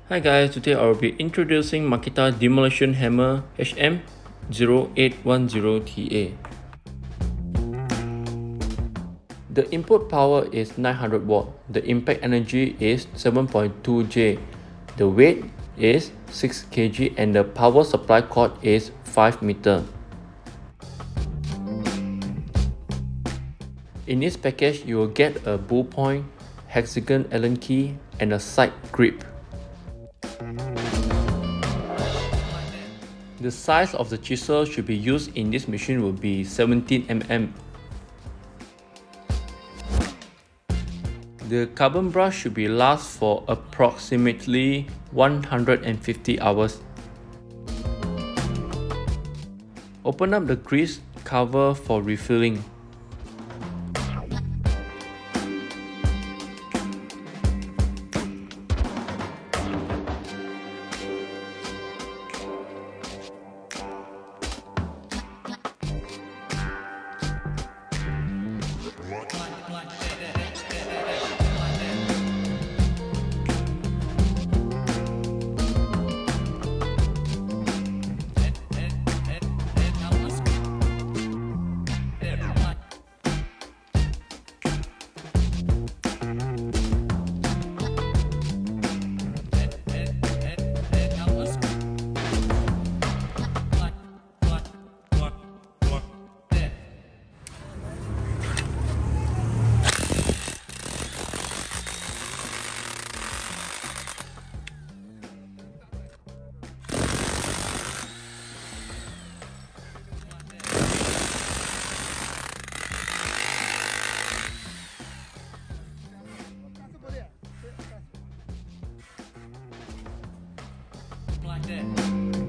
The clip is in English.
Hi guys, today I will be introducing Makita Demolition Hammer HM0810TA. The input power is 900 watt, the impact energy is 7.2 J, the weight is 6 kg and the power supply cord is 5 meter. In this package, you will get a ballpoint, hexagon Allen key and a side grip. The size of the chisel should be used in this machine will be 17 mm. The carbon brush should be last for approximately 150 hours. Open up the grease cover for refilling. Like that.